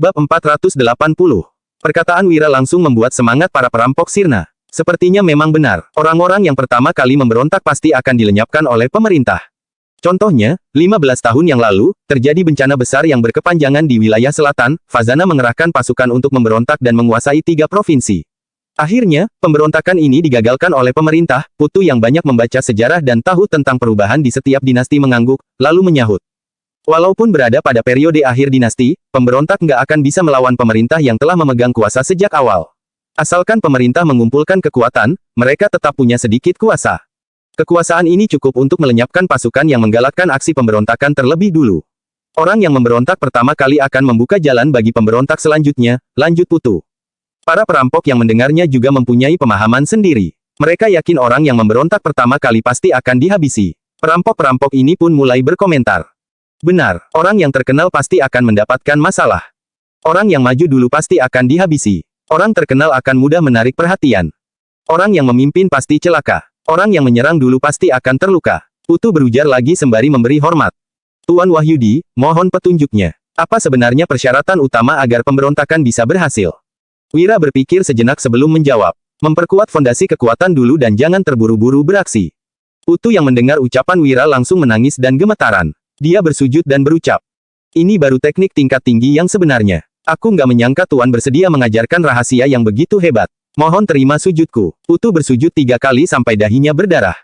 Bab 480. Perkataan Wira langsung membuat semangat para perampok sirna. Sepertinya memang benar, orang-orang yang pertama kali memberontak pasti akan dilenyapkan oleh pemerintah. Contohnya, 15 tahun yang lalu, terjadi bencana besar yang berkepanjangan di wilayah selatan. Fazana mengerahkan pasukan untuk memberontak dan menguasai 3 provinsi. Akhirnya, pemberontakan ini digagalkan oleh pemerintah. Putu yang banyak membaca sejarah dan tahu tentang perubahan di setiap dinasti mengangguk, lalu menyahut. Walaupun berada pada periode akhir dinasti, pemberontak nggak akan bisa melawan pemerintah yang telah memegang kuasa sejak awal. Asalkan pemerintah mengumpulkan kekuatan, mereka tetap punya sedikit kuasa. Kekuasaan ini cukup untuk melenyapkan pasukan yang menggalakkan aksi pemberontakan terlebih dulu. Orang yang memberontak pertama kali akan membuka jalan bagi pemberontak selanjutnya, lanjut Putu. Para perampok yang mendengarnya juga mempunyai pemahaman sendiri. Mereka yakin orang yang memberontak pertama kali pasti akan dihabisi. Perampok-perampok ini pun mulai berkomentar. Benar, orang yang terkenal pasti akan mendapatkan masalah. Orang yang maju dulu pasti akan dihabisi. Orang terkenal akan mudah menarik perhatian. Orang yang memimpin pasti celaka. Orang yang menyerang dulu pasti akan terluka. Putu berujar lagi sembari memberi hormat. Tuan Wahyudi, mohon petunjuknya. Apa sebenarnya persyaratan utama agar pemberontakan bisa berhasil? Wira berpikir sejenak sebelum menjawab. Memperkuat fondasi kekuatan dulu dan jangan terburu-buru beraksi. Putu yang mendengar ucapan Wira langsung menangis dan gemetaran. Dia bersujud dan berucap. Ini baru teknik tingkat tinggi yang sebenarnya. Aku nggak menyangka Tuan bersedia mengajarkan rahasia yang begitu hebat. Mohon terima sujudku. Putu bersujud 3 kali sampai dahinya berdarah.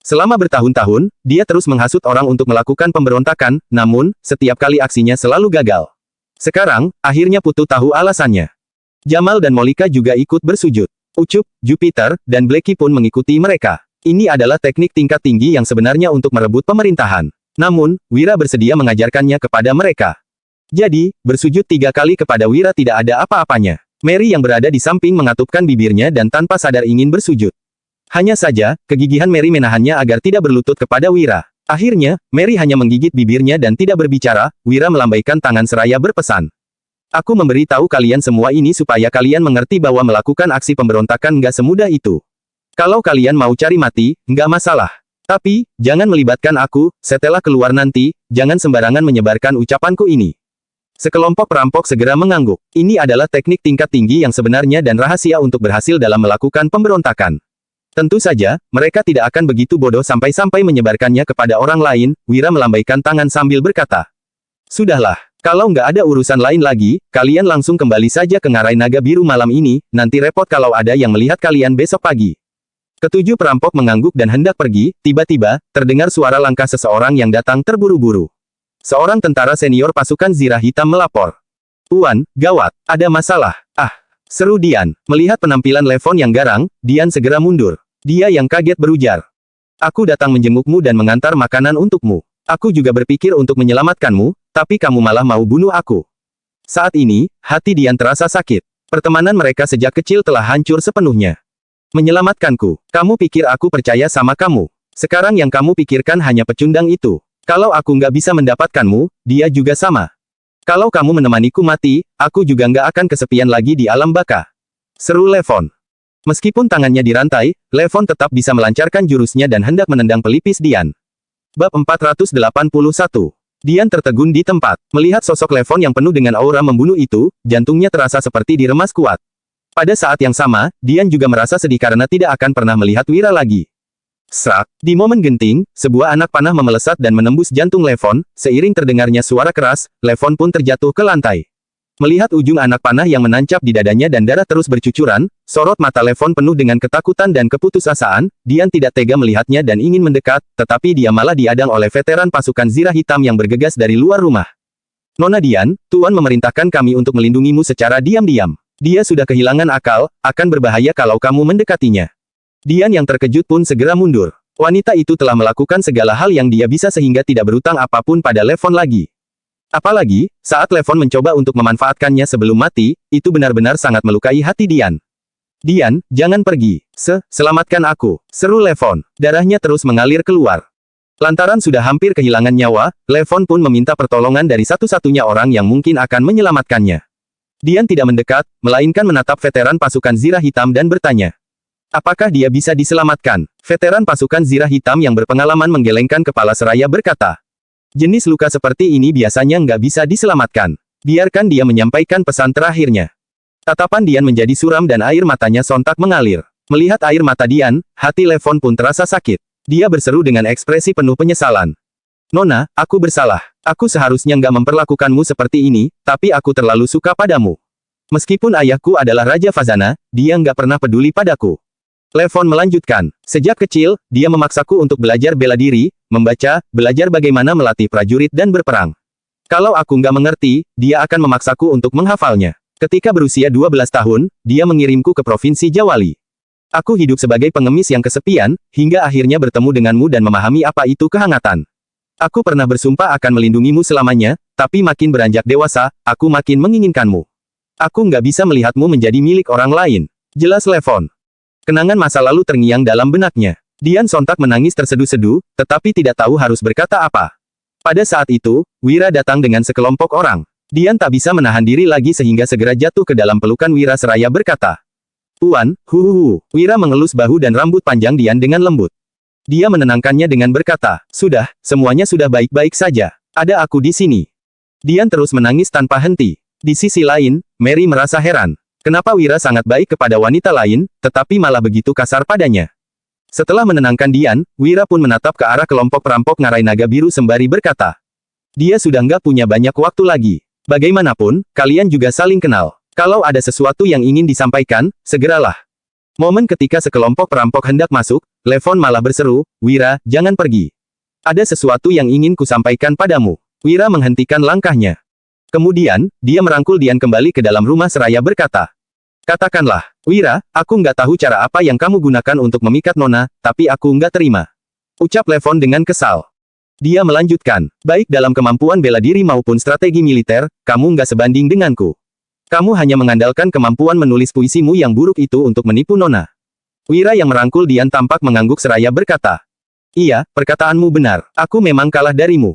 Selama bertahun-tahun, dia terus menghasut orang untuk melakukan pemberontakan, namun, setiap kali aksinya selalu gagal. Sekarang, akhirnya Putu tahu alasannya. Jamal dan Molika juga ikut bersujud. Ucup, Jupiter, dan Blacky pun mengikuti mereka. Ini adalah teknik tingkat tinggi yang sebenarnya untuk merebut pemerintahan. Namun, Wira bersedia mengajarkannya kepada mereka. Jadi, bersujud 3 kali kepada Wira tidak ada apa-apanya. Mary yang berada di samping mengatupkan bibirnya dan tanpa sadar ingin bersujud. Hanya saja, kegigihan Mary menahannya agar tidak berlutut kepada Wira. Akhirnya, Mary hanya menggigit bibirnya dan tidak berbicara. Wira melambaikan tangan seraya berpesan. Aku memberi tahu kalian semua ini supaya kalian mengerti bahwa melakukan aksi pemberontakan nggak semudah itu. Kalau kalian mau cari mati, nggak masalah. Tapi, jangan melibatkan aku. Setelah keluar nanti, jangan sembarangan menyebarkan ucapanku ini. Sekelompok perampok segera mengangguk. Ini adalah teknik tingkat tinggi yang sebenarnya dan rahasia untuk berhasil dalam melakukan pemberontakan. Tentu saja, mereka tidak akan begitu bodoh sampai-sampai menyebarkannya kepada orang lain. Wira melambaikan tangan sambil berkata. Sudahlah, kalau nggak ada urusan lain lagi, kalian langsung kembali saja ke Ngarai Naga Biru malam ini, nanti repot kalau ada yang melihat kalian besok pagi. Ketujuh perampok mengangguk dan hendak pergi. Tiba-tiba, terdengar suara langkah seseorang yang datang terburu-buru. Seorang tentara senior pasukan Zirah Hitam melapor. Tuan, gawat, ada masalah. Ah, seru Dian. Melihat penampilan Levon yang garang, Dian segera mundur. Dia yang kaget berujar. Aku datang menjengukmu dan mengantar makanan untukmu. Aku juga berpikir untuk menyelamatkanmu, tapi kamu malah mau bunuh aku. Saat ini, hati Dian terasa sakit. Pertemanan mereka sejak kecil telah hancur sepenuhnya. Menyelamatkanku. Kamu pikir aku percaya sama kamu. Sekarang yang kamu pikirkan hanya pecundang itu. Kalau aku nggak bisa mendapatkanmu, dia juga sama. Kalau kamu menemaniku mati, aku juga nggak akan kesepian lagi di alam baka. Seru Levon. Meskipun tangannya dirantai, Levon tetap bisa melancarkan jurusnya dan hendak menendang pelipis Dian. Bab 481. Dian tertegun di tempat. Melihat sosok Levon yang penuh dengan aura membunuh itu, jantungnya terasa seperti diremas kuat. Pada saat yang sama, Dian juga merasa sedih karena tidak akan pernah melihat Wira lagi. Srak, di momen genting, sebuah anak panah memelesat dan menembus jantung Levon. Seiring terdengarnya suara keras, Levon pun terjatuh ke lantai. Melihat ujung anak panah yang menancap di dadanya dan darah terus bercucuran, sorot mata Levon penuh dengan ketakutan dan keputusasaan. Dian tidak tega melihatnya dan ingin mendekat, tetapi dia malah diadang oleh veteran pasukan Zirah Hitam yang bergegas dari luar rumah. Nona Dian, Tuan memerintahkan kami untuk melindungimu secara diam-diam. Dia sudah kehilangan akal, akan berbahaya kalau kamu mendekatinya. Dian yang terkejut pun segera mundur. Wanita itu telah melakukan segala hal yang dia bisa sehingga tidak berutang apapun pada Levon lagi. Apalagi, saat Levon mencoba untuk memanfaatkannya sebelum mati, itu benar-benar sangat melukai hati Dian. Dian, jangan pergi. Selamatkan aku. Seru Levon. Darahnya terus mengalir keluar. Lantaran sudah hampir kehilangan nyawa, Levon pun meminta pertolongan dari satu-satunya orang yang mungkin akan menyelamatkannya. Dian tidak mendekat, melainkan menatap veteran pasukan Zirah Hitam dan bertanya. Apakah dia bisa diselamatkan? Veteran pasukan Zirah Hitam yang berpengalaman menggelengkan kepala seraya berkata. Jenis luka seperti ini biasanya nggak bisa diselamatkan. Biarkan dia menyampaikan pesan terakhirnya. Tatapan Dian menjadi suram dan air matanya sontak mengalir. Melihat air mata Dian, hati Levon pun terasa sakit. Dia berseru dengan ekspresi penuh penyesalan. Nona, aku bersalah. Aku seharusnya nggak memperlakukanmu seperti ini, tapi aku terlalu suka padamu. Meskipun ayahku adalah Raja Fazana, dia nggak pernah peduli padaku. Levon melanjutkan, sejak kecil, dia memaksaku untuk belajar bela diri, membaca, belajar bagaimana melatih prajurit dan berperang. Kalau aku nggak mengerti, dia akan memaksaku untuk menghafalnya. Ketika berusia 12 tahun, dia mengirimku ke Provinsi Jawali. Aku hidup sebagai pengemis yang kesepian, hingga akhirnya bertemu denganmu dan memahami apa itu kehangatan. Aku pernah bersumpah akan melindungimu selamanya, tapi makin beranjak dewasa, aku makin menginginkanmu. Aku nggak bisa melihatmu menjadi milik orang lain. Jelas Levon. Kenangan masa lalu terngiang dalam benaknya. Dian sontak menangis terseduh-seduh, tetapi tidak tahu harus berkata apa. Pada saat itu, Wira datang dengan sekelompok orang. Dian tak bisa menahan diri lagi sehingga segera jatuh ke dalam pelukan Wira seraya berkata, Tuan, Wira mengelus bahu dan rambut panjang Dian dengan lembut. Dia menenangkannya dengan berkata, sudah, semuanya sudah baik-baik saja. Ada aku di sini. Dian terus menangis tanpa henti. Di sisi lain, Mary merasa heran. Kenapa Wira sangat baik kepada wanita lain, tetapi malah begitu kasar padanya. Setelah menenangkan Dian, Wira pun menatap ke arah kelompok perampok ngarai naga biru sembari berkata. Dia sudah nggak punya banyak waktu lagi. Bagaimanapun, kalian juga saling kenal. Kalau ada sesuatu yang ingin disampaikan, segeralah. Momen ketika sekelompok perampok hendak masuk, Levon malah berseru, Wira, jangan pergi. Ada sesuatu yang ingin kusampaikan padamu. Wira menghentikan langkahnya. Kemudian, dia merangkul Dian kembali ke dalam rumah seraya berkata. Katakanlah, Wira, aku nggak tahu cara apa yang kamu gunakan untuk memikat Nona, tapi aku nggak terima. Ucap Levon dengan kesal. Dia melanjutkan, baik dalam kemampuan bela diri maupun strategi militer, kamu nggak sebanding denganku. Kamu hanya mengandalkan kemampuan menulis puisimu yang buruk itu untuk menipu Nona. Wira yang merangkul Dian tampak mengangguk seraya berkata. Iya, perkataanmu benar, aku memang kalah darimu.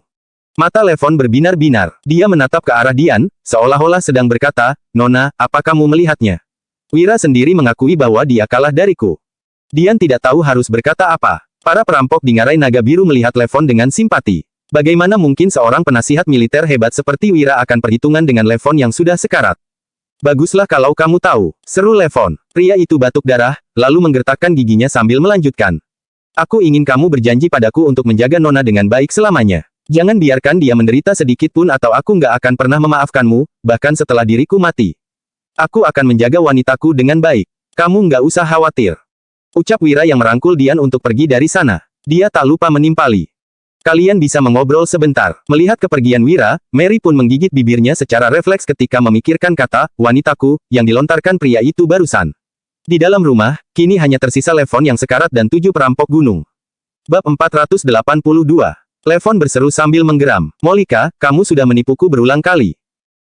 Mata Levon berbinar-binar. Dia menatap ke arah Dian, seolah-olah sedang berkata, Nona, apa kamu melihatnya? Wira sendiri mengakui bahwa dia kalah dariku. Dian tidak tahu harus berkata apa. Para perampok di ngarai naga biru melihat Levon dengan simpati. Bagaimana mungkin seorang penasihat militer hebat seperti Wira akan perhitungan dengan Levon yang sudah sekarat? Baguslah kalau kamu tahu, seru Levon. Pria itu batuk darah, lalu menggertakkan giginya sambil melanjutkan. Aku ingin kamu berjanji padaku untuk menjaga Nona dengan baik selamanya. Jangan biarkan dia menderita sedikit pun atau aku nggak akan pernah memaafkanmu, bahkan setelah diriku mati. Aku akan menjaga wanitaku dengan baik. Kamu nggak usah khawatir. Ucap Wira yang merangkul Dian untuk pergi dari sana. Dia tak lupa menimpali. Kalian bisa mengobrol sebentar. Melihat kepergian Wira, Mary pun menggigit bibirnya secara refleks ketika memikirkan kata, wanitaku, yang dilontarkan pria itu barusan. Di dalam rumah, kini hanya tersisa Levon yang sekarat dan 7 perampok gunung. Bab 482. Levon berseru sambil menggeram. Molika, kamu sudah menipuku berulang kali.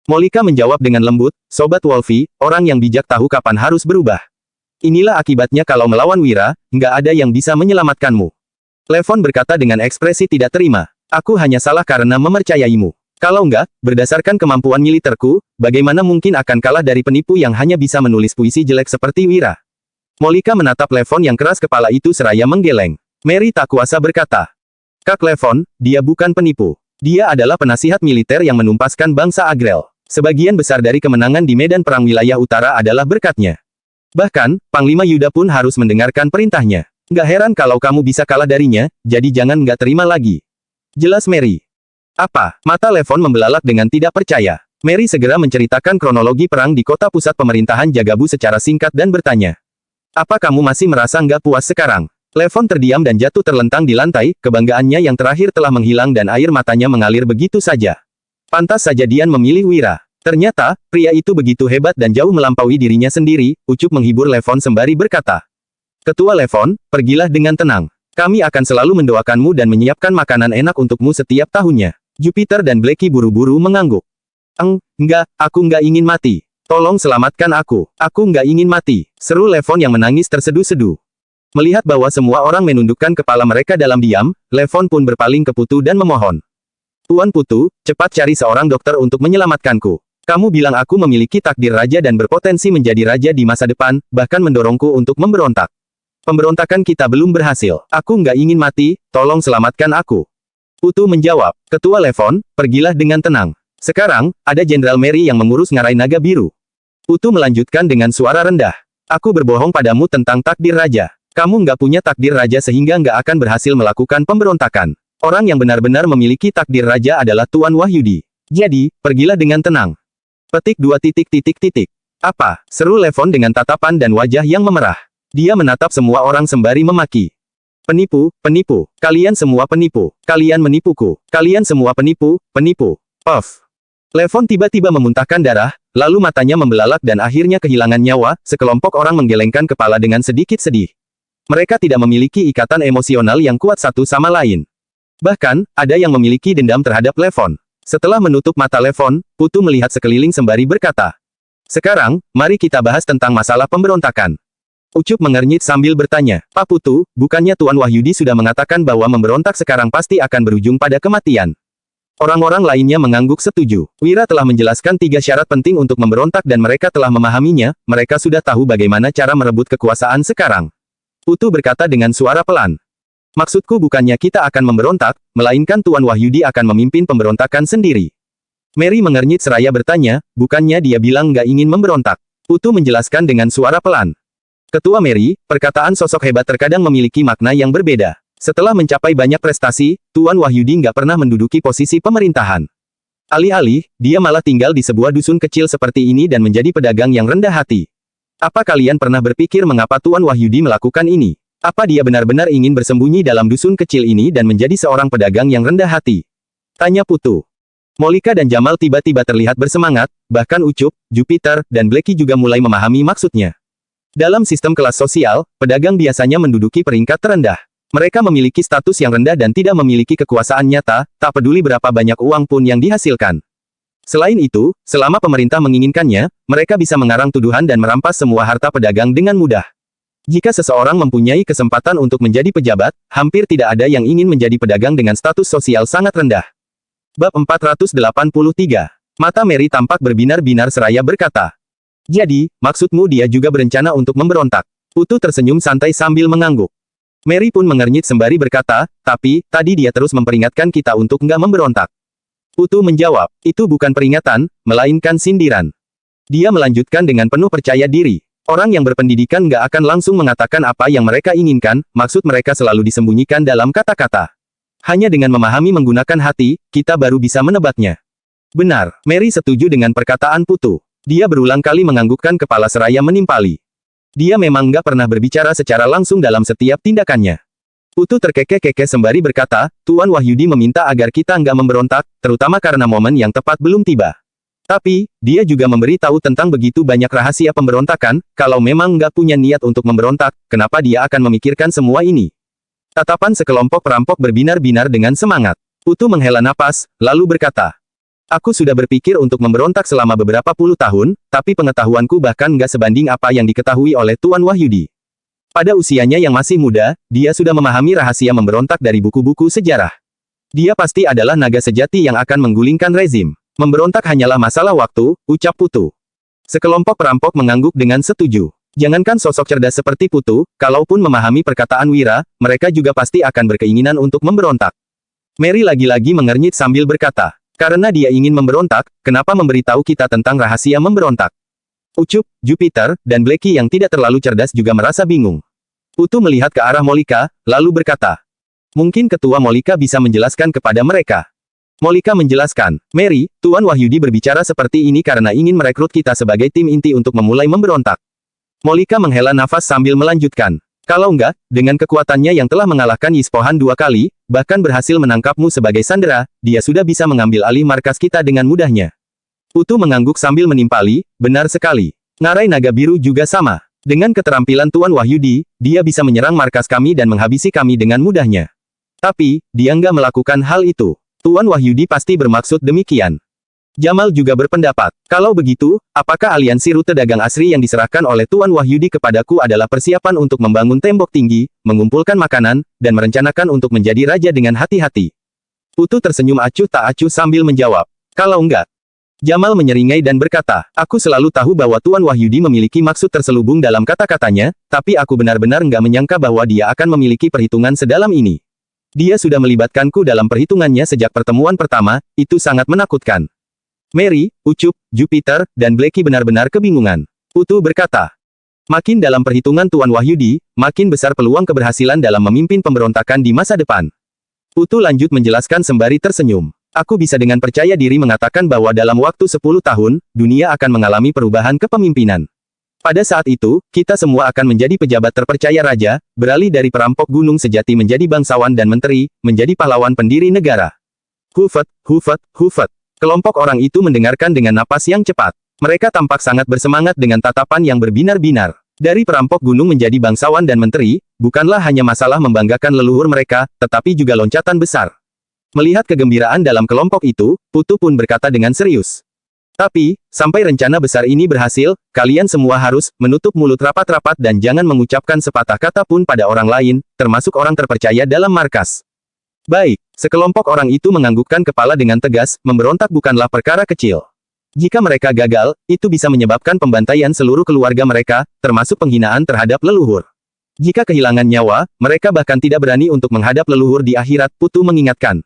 Molika menjawab dengan lembut, Sobat Wolfie, orang yang bijak tahu kapan harus berubah. Inilah akibatnya kalau melawan Wira, nggak ada yang bisa menyelamatkanmu. Levon berkata dengan ekspresi tidak terima. Aku hanya salah karena mempercayaimu. Kalau nggak, berdasarkan kemampuan militerku, bagaimana mungkin akan kalah dari penipu yang hanya bisa menulis puisi jelek seperti Wira? Molika menatap Levon yang keras kepala itu seraya menggeleng. Mary tak kuasa berkata. Kak Levon, dia bukan penipu. Dia adalah penasihat militer yang menumpaskan bangsa Agrel. Sebagian besar dari kemenangan di medan perang wilayah utara adalah berkatnya. Bahkan, Panglima Yuda pun harus mendengarkan perintahnya. Nggak heran kalau kamu bisa kalah darinya, jadi jangan nggak terima lagi. Jelas Mary. Apa? Mata Levon membelalak dengan tidak percaya. Mary segera menceritakan kronologi perang di kota pusat pemerintahan Jagabu secara singkat dan bertanya. Apa kamu masih merasa nggak puas sekarang? Levon terdiam dan jatuh terlentang di lantai, kebanggaannya yang terakhir telah menghilang dan air matanya mengalir begitu saja. Pantas saja Dian memilih Wira. Ternyata, pria itu begitu hebat dan jauh melampaui dirinya sendiri, ucup menghibur Levon sembari berkata. Ketua Levon, pergilah dengan tenang. Kami akan selalu mendoakanmu dan menyiapkan makanan enak untukmu setiap tahunnya. Jupiter dan Blackie buru-buru mengangguk. Enggak, aku nggak ingin mati. Tolong selamatkan aku. Aku nggak ingin mati, seru Levon yang menangis terseduh-seduh. Melihat bahwa semua orang menundukkan kepala mereka dalam diam, Levon pun berpaling ke Putu dan memohon. Tuan Putu, cepat cari seorang dokter untuk menyelamatkanku. Kamu bilang aku memiliki takdir raja dan berpotensi menjadi raja di masa depan, bahkan mendorongku untuk memberontak. Pemberontakan kita belum berhasil. Aku nggak ingin mati, tolong selamatkan aku. Putu menjawab, Ketua Levon, pergilah dengan tenang. Sekarang, ada Jenderal Mary yang mengurus ngarai naga biru. Putu melanjutkan dengan suara rendah. Aku berbohong padamu tentang takdir raja. Kamu nggak punya takdir raja sehingga nggak akan berhasil melakukan pemberontakan. Orang yang benar-benar memiliki takdir raja adalah Tuan Wahyudi. Jadi, pergilah dengan tenang. Petik 2 titik titik titik. Apa? Seru Levon dengan tatapan dan wajah yang memerah. Dia menatap semua orang sembari memaki. Penipu, penipu. Kalian semua penipu. Kalian menipuku. Kalian semua penipu, penipu. Puff. Levon tiba-tiba memuntahkan darah, lalu matanya membelalak dan akhirnya kehilangan nyawa. Sekelompok orang menggelengkan kepala dengan sedikit sedih. Mereka tidak memiliki ikatan emosional yang kuat satu sama lain. Bahkan, ada yang memiliki dendam terhadap Levon. Setelah menutup mata Levon, Putu melihat sekeliling sembari berkata, "Sekarang, mari kita bahas tentang masalah pemberontakan." Ucup mengernyit sambil bertanya, "Pak Putu, bukannya Tuan Wahyudi sudah mengatakan bahwa memberontak sekarang pasti akan berujung pada kematian?" Orang-orang lainnya mengangguk setuju. Wira telah menjelaskan 3 syarat penting untuk memberontak dan mereka telah memahaminya, mereka sudah tahu bagaimana cara merebut kekuasaan sekarang. Putu berkata dengan suara pelan. "Maksudku bukannya kita akan memberontak, melainkan Tuan Wahyudi akan memimpin pemberontakan sendiri." Mary mengernyit seraya bertanya, bukannya dia bilang nggak ingin memberontak. Putu menjelaskan dengan suara pelan. Ketua Mary, perkataan sosok hebat terkadang memiliki makna yang berbeda. Setelah mencapai banyak prestasi, Tuan Wahyudi nggak pernah menduduki posisi pemerintahan. Alih-alih, dia malah tinggal di sebuah dusun kecil seperti ini dan menjadi pedagang yang rendah hati. Apa kalian pernah berpikir mengapa Tuan Wahyudi melakukan ini? Apa dia benar-benar ingin bersembunyi dalam dusun kecil ini dan menjadi seorang pedagang yang rendah hati? Tanya Putu. Molika dan Jamal tiba-tiba terlihat bersemangat, bahkan Ucup, Jupiter, dan Blackie juga mulai memahami maksudnya. Dalam sistem kelas sosial, pedagang biasanya menduduki peringkat terendah. Mereka memiliki status yang rendah dan tidak memiliki kekuasaan nyata, tak peduli berapa banyak uang pun yang dihasilkan. Selain itu, selama pemerintah menginginkannya, mereka bisa mengarang tuduhan dan merampas semua harta pedagang dengan mudah. Jika seseorang mempunyai kesempatan untuk menjadi pejabat, hampir tidak ada yang ingin menjadi pedagang dengan status sosial sangat rendah. Bab 483. Mata Mary tampak berbinar-binar seraya berkata, "Jadi, maksudmu dia juga berencana untuk memberontak?" Putu tersenyum santai sambil mengangguk. Mary pun mengernyit sembari berkata, "Tapi, tadi dia terus memperingatkan kita untuk nggak memberontak." Putu menjawab, "Itu bukan peringatan, melainkan sindiran." Dia melanjutkan dengan penuh percaya diri. Orang yang berpendidikan nggak akan langsung mengatakan apa yang mereka inginkan, maksud mereka selalu disembunyikan dalam kata-kata. Hanya dengan memahami menggunakan hati, kita baru bisa menebaknya. Benar, Mary setuju dengan perkataan Putu. Dia berulang kali menganggukkan kepala seraya menimpali. Dia memang nggak pernah berbicara secara langsung dalam setiap tindakannya. Putu terkekeh-kekeh sembari berkata, "Tuan Wahyudi meminta agar kita nggak memberontak, terutama karena momen yang tepat belum tiba. Tapi, dia juga memberi tahu tentang begitu banyak rahasia pemberontakan, kalau memang nggak punya niat untuk memberontak, kenapa dia akan memikirkan semua ini?" Tatapan sekelompok perampok berbinar-binar dengan semangat. Putu menghela napas, lalu berkata, "Aku sudah berpikir untuk memberontak selama beberapa puluh tahun, tapi pengetahuanku bahkan nggak sebanding apa yang diketahui oleh Tuan Wahyudi. Pada usianya yang masih muda, dia sudah memahami rahasia memberontak dari buku-buku sejarah. Dia pasti adalah naga sejati yang akan menggulingkan rezim. Memberontak hanyalah masalah waktu," ucap Putu. Sekelompok perampok mengangguk dengan setuju. Jangankan sosok cerdas seperti Putu, kalaupun memahami perkataan Wira, mereka juga pasti akan berkeinginan untuk memberontak. Mary lagi-lagi mengernyit sambil berkata, "Karena dia ingin memberontak, kenapa memberitahu kita tentang rahasia memberontak?" Ucup, Jupiter, dan Blackie yang tidak terlalu cerdas juga merasa bingung. Putu melihat ke arah Molika, lalu berkata, "Mungkin Ketua Molika bisa menjelaskan kepada mereka." Molika menjelaskan, "Mary, Tuan Wahyudi berbicara seperti ini karena ingin merekrut kita sebagai tim inti untuk memulai memberontak." Molika menghela nafas sambil melanjutkan, "Kalau enggak, dengan kekuatannya yang telah mengalahkan Yispohan 2 kali, bahkan berhasil menangkapmu sebagai sandera, dia sudah bisa mengambil alih markas kita dengan mudahnya." Putu mengangguk sambil menimpali, "Benar sekali. Ngarai naga biru juga sama. Dengan keterampilan Tuan Wahyudi, dia bisa menyerang markas kami dan menghabisi kami dengan mudahnya. Tapi, dia nggak melakukan hal itu. Tuan Wahyudi pasti bermaksud demikian." Jamal juga berpendapat, "Kalau begitu, apakah aliansi rute dagang asri yang diserahkan oleh Tuan Wahyudi kepadaku adalah persiapan untuk membangun tembok tinggi, mengumpulkan makanan, dan merencanakan untuk menjadi raja dengan hati-hati?" Putu tersenyum acuh tak acuh sambil menjawab, "Kalau enggak." Jamal menyeringai dan berkata, "Aku selalu tahu bahwa Tuan Wahyudi memiliki maksud terselubung dalam kata-katanya, tapi aku benar-benar nggak menyangka bahwa dia akan memiliki perhitungan sedalam ini. Dia sudah melibatkanku dalam perhitungannya sejak pertemuan pertama, itu sangat menakutkan." Mary, Ucup, Jupiter, dan Blacky benar-benar kebingungan. Putu berkata, makin dalam perhitungan Tuan Wahyudi, makin besar peluang keberhasilan dalam memimpin pemberontakan di masa depan. Putu lanjut menjelaskan sembari tersenyum. Aku bisa dengan percaya diri mengatakan bahwa dalam waktu 10 tahun, dunia akan mengalami perubahan kepemimpinan. Pada saat itu, kita semua akan menjadi pejabat terpercaya raja, beralih dari perampok gunung sejati menjadi bangsawan dan menteri, menjadi pahlawan pendiri negara. Hufet, hufet, hufet. Kelompok orang itu mendengarkan dengan napas yang cepat. Mereka tampak sangat bersemangat dengan tatapan yang berbinar-binar. Dari perampok gunung menjadi bangsawan dan menteri, bukanlah hanya masalah membanggakan leluhur mereka, tetapi juga loncatan besar. Melihat kegembiraan dalam kelompok itu, Putu pun berkata dengan serius. Tapi, sampai rencana besar ini berhasil, kalian semua harus menutup mulut rapat-rapat dan jangan mengucapkan sepatah kata pun pada orang lain, termasuk orang terpercaya dalam markas. Baik, sekelompok orang itu menganggukkan kepala dengan tegas, memberontak bukanlah perkara kecil. Jika mereka gagal, itu bisa menyebabkan pembantaian seluruh keluarga mereka, termasuk penghinaan terhadap leluhur. Jika kehilangan nyawa, mereka bahkan tidak berani untuk menghadap leluhur di akhirat, Putu mengingatkan.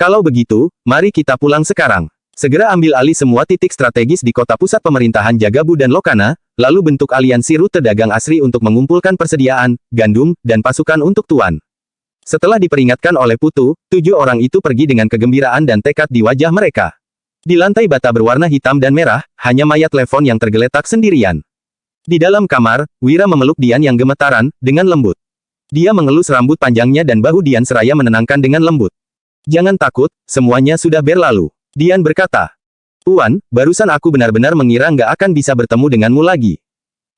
Kalau begitu, mari kita pulang sekarang. Segera ambil alih semua titik strategis di kota pusat pemerintahan Jagabu dan Lokana, lalu bentuk aliansi rute dagang asri untuk mengumpulkan persediaan, gandum, dan pasukan untuk Tuan. Setelah diperingatkan oleh Putu, 7 orang itu pergi dengan kegembiraan dan tekad di wajah mereka. Di lantai bata berwarna hitam dan merah, hanya mayat Levon yang tergeletak sendirian. Di dalam kamar, Wira memeluk Dian yang gemetaran, dengan lembut. Dia mengelus rambut panjangnya dan bahu Dian seraya menenangkan dengan lembut. Jangan takut, semuanya sudah berlalu. Dian berkata. Tuan, barusan aku benar-benar mengira nggak akan bisa bertemu denganmu lagi.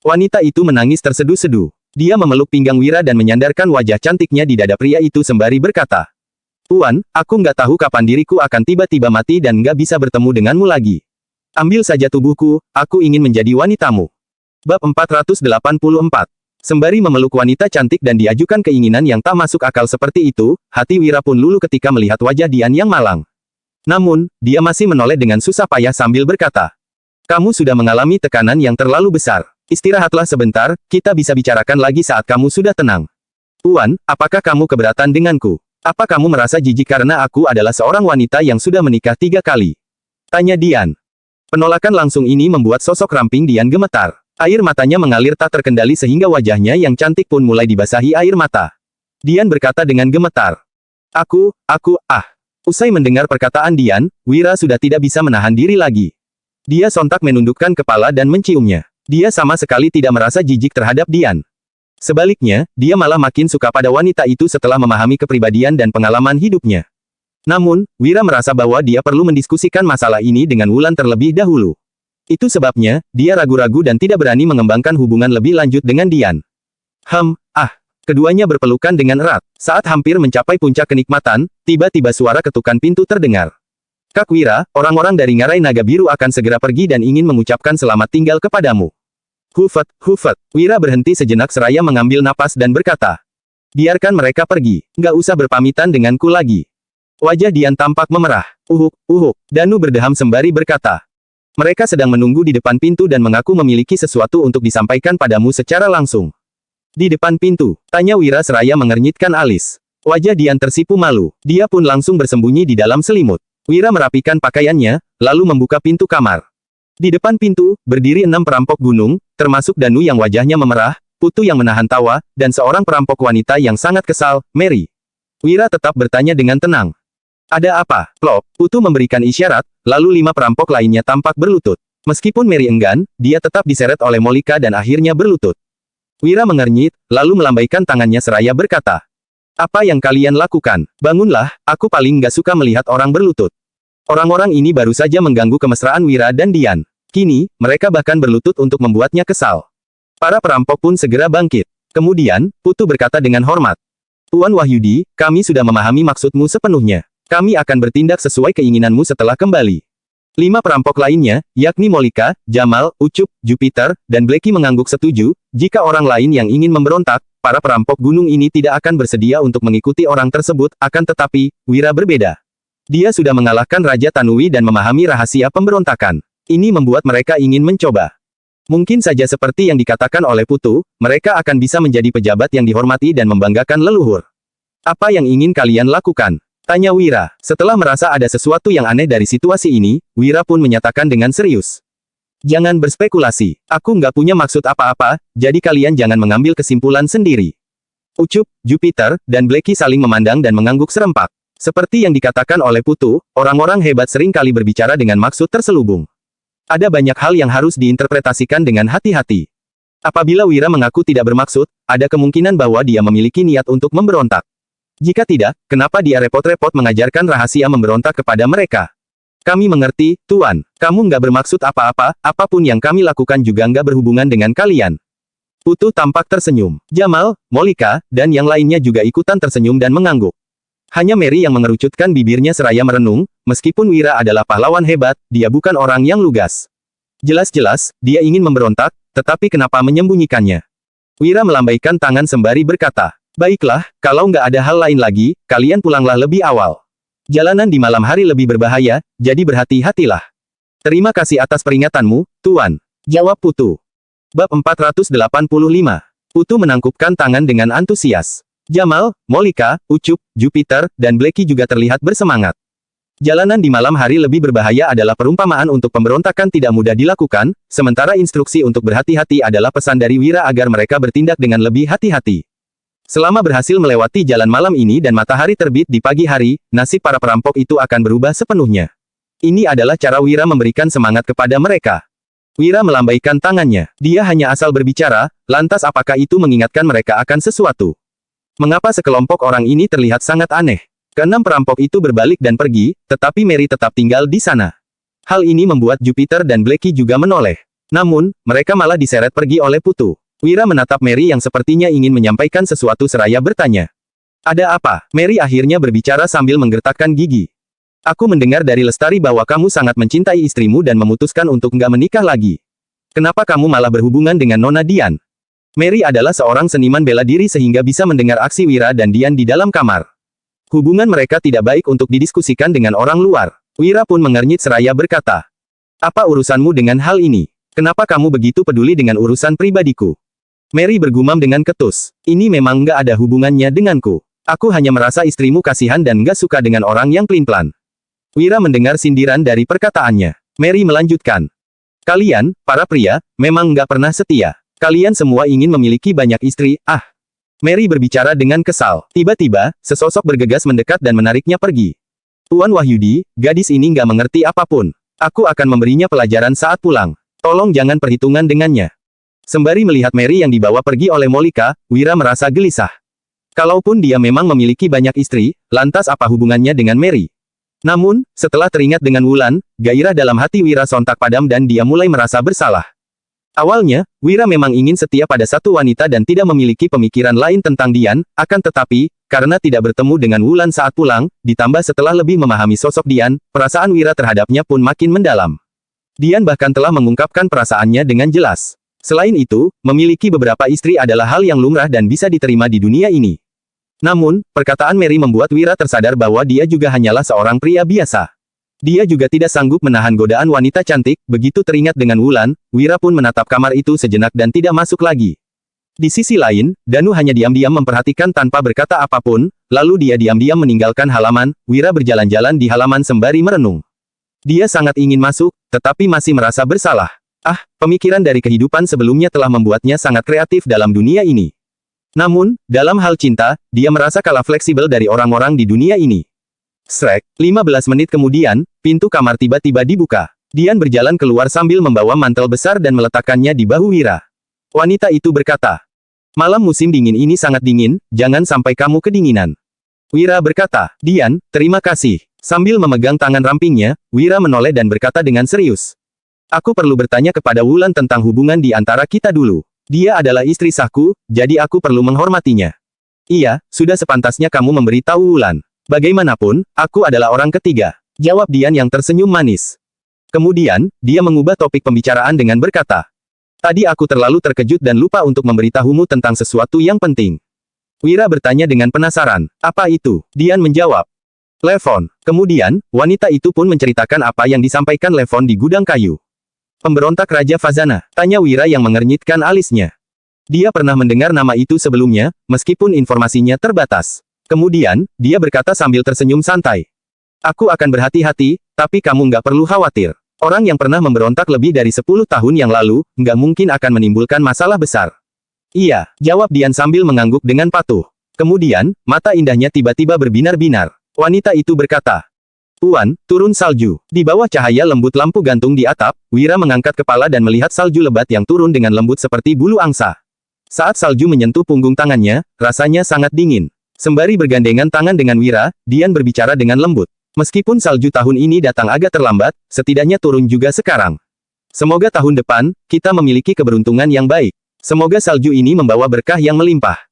Wanita itu menangis terseduh-seduh. Dia memeluk pinggang Wira dan menyandarkan wajah cantiknya di dada pria itu sembari berkata. Tuan, aku nggak tahu kapan diriku akan tiba-tiba mati dan nggak bisa bertemu denganmu lagi. Ambil saja tubuhku, aku ingin menjadi wanitamu. Bab 484. Sembari memeluk wanita cantik dan diajukan keinginan yang tak masuk akal seperti itu, hati Wira pun luluh ketika melihat wajah Dian yang malang. Namun, dia masih menoleh dengan susah payah sambil berkata. Kamu sudah mengalami tekanan yang terlalu besar. Istirahatlah sebentar, kita bisa bicarakan lagi saat kamu sudah tenang. Tuan, apakah kamu keberatan denganku? Apa kamu merasa jijik karena aku adalah seorang wanita yang sudah menikah 3 kali? Tanya Dian. Penolakan langsung ini membuat sosok ramping Dian gemetar. Air matanya mengalir tak terkendali sehingga wajahnya yang cantik pun mulai dibasahi air mata. Dian berkata dengan gemetar. Usai mendengar perkataan Dian, Wira sudah tidak bisa menahan diri lagi. Dia sontak menundukkan kepala dan menciumnya. Dia sama sekali tidak merasa jijik terhadap Dian. Sebaliknya, dia malah makin suka pada wanita itu setelah memahami kepribadian dan pengalaman hidupnya. Namun, Wira merasa bahwa dia perlu mendiskusikan masalah ini dengan Wulan terlebih dahulu. Itu sebabnya, dia ragu-ragu dan tidak berani mengembangkan hubungan lebih lanjut dengan Dian. Keduanya berpelukan dengan erat. Saat hampir mencapai puncak kenikmatan, tiba-tiba suara ketukan pintu terdengar. Kak Wira, orang-orang dari Ngarai Naga Biru akan segera pergi dan ingin mengucapkan selamat tinggal kepadamu. Hufet. Wira berhenti sejenak seraya mengambil napas dan berkata. Biarkan mereka pergi. Nggak usah berpamitan denganku lagi. Wajah Dian tampak memerah. Danu berdeham sembari berkata. Mereka sedang menunggu di depan pintu dan mengaku memiliki sesuatu untuk disampaikan padamu secara langsung. Di depan pintu, tanya Wira seraya mengernyitkan alis. Wajah Dian tersipu malu. Dia pun langsung bersembunyi di dalam selimut. Wira merapikan pakaiannya, lalu membuka pintu kamar. Di depan pintu, berdiri 6 perampok gunung, termasuk Danu yang wajahnya memerah, Putu yang menahan tawa, dan seorang perampok wanita yang sangat kesal, Mary. Wira tetap bertanya dengan tenang. Ada apa? Plop. Putu memberikan isyarat, lalu 5 perampok lainnya tampak berlutut. Meskipun Mary enggan, dia tetap diseret oleh Molika dan akhirnya berlutut. Wira mengernyit, lalu melambaikan tangannya seraya berkata. Apa yang kalian lakukan? Bangunlah, aku paling nggak suka melihat orang berlutut. Orang-orang ini baru saja mengganggu kemesraan Wira dan Dian. Kini, mereka bahkan berlutut untuk membuatnya kesal. Para perampok pun segera bangkit. Kemudian, Putu berkata dengan hormat. Tuan Wahyudi, kami sudah memahami maksudmu sepenuhnya. Kami akan bertindak sesuai keinginanmu setelah kembali. 5 perampok lainnya, yakni Molika, Jamal, Ucup, Jupiter, dan Blacky mengangguk setuju, jika orang lain yang ingin memberontak, para perampok gunung ini tidak akan bersedia untuk mengikuti orang tersebut, akan tetapi, Wira berbeda. Dia sudah mengalahkan Raja Tanui dan memahami rahasia pemberontakan. Ini membuat mereka ingin mencoba. Mungkin saja seperti yang dikatakan oleh Putu, mereka akan bisa menjadi pejabat yang dihormati dan membanggakan leluhur. Apa yang ingin kalian lakukan? Tanya Wira. Setelah merasa ada sesuatu yang aneh dari situasi ini, Wira pun menyatakan dengan serius. Jangan berspekulasi. Aku nggak punya maksud apa-apa, jadi kalian jangan mengambil kesimpulan sendiri. Ucup, Jupiter, dan Blacky saling memandang dan mengangguk serempak. Seperti yang dikatakan oleh Putu, orang-orang hebat sering kali berbicara dengan maksud terselubung. Ada banyak hal yang harus diinterpretasikan dengan hati-hati. Apabila Wira mengaku tidak bermaksud, ada kemungkinan bahwa dia memiliki niat untuk memberontak. Jika tidak, kenapa dia repot-repot mengajarkan rahasia memberontak kepada mereka? Kami mengerti, Tuan. Kamu nggak bermaksud apa-apa, apapun yang kami lakukan juga nggak berhubungan dengan kalian. Putu tampak tersenyum. Jamal, Molika, dan yang lainnya juga ikutan tersenyum dan mengangguk. Hanya Mary yang mengerucutkan bibirnya seraya merenung, meskipun Wira adalah pahlawan hebat, dia bukan orang yang lugas. Jelas-jelas, dia ingin memberontak, tetapi kenapa menyembunyikannya? Wira melambaikan tangan sembari berkata, baiklah, kalau nggak ada hal lain lagi, kalian pulanglah lebih awal. Jalanan di malam hari lebih berbahaya, jadi berhati-hatilah. Terima kasih atas peringatanmu, Tuan. Jawab Putu. Bab 485. Putu menangkupkan tangan dengan antusias. Jamal, Molika, Ucup, Jupiter, dan Blacky juga terlihat bersemangat. Jalanan di malam hari lebih berbahaya adalah perumpamaan untuk pemberontakan tidak mudah dilakukan, sementara instruksi untuk berhati-hati adalah pesan dari Wira agar mereka bertindak dengan lebih hati-hati. Selama berhasil melewati jalan malam ini dan matahari terbit di pagi hari, nasib para perampok itu akan berubah sepenuhnya. Ini adalah cara Wira memberikan semangat kepada mereka. Wira melambaikan tangannya. Dia hanya asal berbicara, lantas apakah itu mengingatkan mereka akan sesuatu? Mengapa sekelompok orang ini terlihat sangat aneh? Keenam perampok itu berbalik dan pergi, tetapi Mary tetap tinggal di sana. Hal ini membuat Jupiter dan Blacky juga menoleh. Namun, mereka malah diseret pergi oleh Putu. Wira menatap Mary yang sepertinya ingin menyampaikan sesuatu seraya bertanya. Ada apa? Mary akhirnya berbicara sambil menggertakkan gigi. Aku mendengar dari Lestari bahwa kamu sangat mencintai istrimu dan memutuskan untuk nggak menikah lagi. Kenapa kamu malah berhubungan dengan Nona Dian? Mary adalah seorang seniman bela diri sehingga bisa mendengar aksi Wira dan Dian di dalam kamar. Hubungan mereka tidak baik untuk didiskusikan dengan orang luar. Wira pun mengernyit seraya berkata. Apa urusanmu dengan hal ini? Kenapa kamu begitu peduli dengan urusan pribadiku? Mary bergumam dengan ketus. Ini memang nggak ada hubungannya denganku. Aku hanya merasa istrimu kasihan dan nggak suka dengan orang yang pelin-pelan. Wira mendengar sindiran dari perkataannya. Mary melanjutkan. Kalian, para pria, memang nggak pernah setia. Kalian semua ingin memiliki banyak istri, ah. Mary berbicara dengan kesal. Tiba-tiba, sesosok bergegas mendekat dan menariknya pergi. Tuan Wahyudi, gadis ini nggak mengerti apapun. Aku akan memberinya pelajaran saat pulang. Tolong jangan perhitungan dengannya. Sembari melihat Mary yang dibawa pergi oleh Molika, Wira merasa gelisah. Kalaupun dia memang memiliki banyak istri, lantas apa hubungannya dengan Mary? Namun, setelah teringat dengan Wulan, gairah dalam hati Wira sontak padam dan dia mulai merasa bersalah. Awalnya, Wira memang ingin setia pada satu wanita dan tidak memiliki pemikiran lain tentang Dian, akan tetapi, karena tidak bertemu dengan Wulan saat pulang, ditambah setelah lebih memahami sosok Dian, perasaan Wira terhadapnya pun makin mendalam. Dian bahkan telah mengungkapkan perasaannya dengan jelas. Selain itu, memiliki beberapa istri adalah hal yang lumrah dan bisa diterima di dunia ini. Namun, perkataan Mary membuat Wira tersadar bahwa dia juga hanyalah seorang pria biasa. Dia juga tidak sanggup menahan godaan wanita cantik, begitu teringat dengan Wulan, Wira pun menatap kamar itu sejenak dan tidak masuk lagi. Di sisi lain, Danu hanya diam-diam memperhatikan tanpa berkata apapun, lalu dia diam-diam meninggalkan halaman, Wira berjalan-jalan di halaman sembari merenung. Dia sangat ingin masuk, tetapi masih merasa bersalah. Ah, pemikiran dari kehidupan sebelumnya telah membuatnya sangat kreatif dalam dunia ini. Namun, dalam hal cinta, dia merasa kalah fleksibel dari orang-orang di dunia ini. Shrek, 15 menit kemudian, pintu kamar tiba-tiba dibuka. Dian berjalan keluar sambil membawa mantel besar dan meletakkannya di bahu Wira. Wanita itu berkata, malam musim dingin ini sangat dingin, jangan sampai kamu kedinginan. Wira berkata, Dian, terima kasih. Sambil memegang tangan rampingnya, Wira menoleh dan berkata dengan serius. Aku perlu bertanya kepada Wulan tentang hubungan di antara kita dulu. Dia adalah istri sahku, jadi aku perlu menghormatinya. Iya, sudah sepantasnya kamu memberitahu Wulan. Bagaimanapun, aku adalah orang ketiga. Jawab Dian yang tersenyum manis. Kemudian, dia mengubah topik pembicaraan dengan berkata. Tadi aku terlalu terkejut dan lupa untuk memberitahumu tentang sesuatu yang penting. Wira bertanya dengan penasaran. Apa itu? Dian menjawab. Levon. Kemudian, wanita itu pun menceritakan apa yang disampaikan Levon di gudang kayu. Pemberontak Raja Fazana, tanya Wira yang mengernyitkan alisnya. Dia pernah mendengar nama itu sebelumnya, meskipun informasinya terbatas. Kemudian, dia berkata sambil tersenyum santai. Aku akan berhati-hati, tapi kamu nggak perlu khawatir. Orang yang pernah memberontak lebih dari 10 tahun yang lalu, nggak mungkin akan menimbulkan masalah besar. Iya, jawab Dian sambil mengangguk dengan patuh. Kemudian, mata indahnya tiba-tiba berbinar-binar. Wanita itu berkata, Tuan, turun salju. Di bawah cahaya lembut lampu gantung di atap, Wira mengangkat kepala dan melihat salju lebat yang turun dengan lembut seperti bulu angsa. Saat salju menyentuh punggung tangannya, rasanya sangat dingin. Sembari bergandengan tangan dengan Wira, Dian berbicara dengan lembut. Meskipun salju tahun ini datang agak terlambat, setidaknya turun juga sekarang. Semoga tahun depan, kita memiliki keberuntungan yang baik. Semoga salju ini membawa berkah yang melimpah.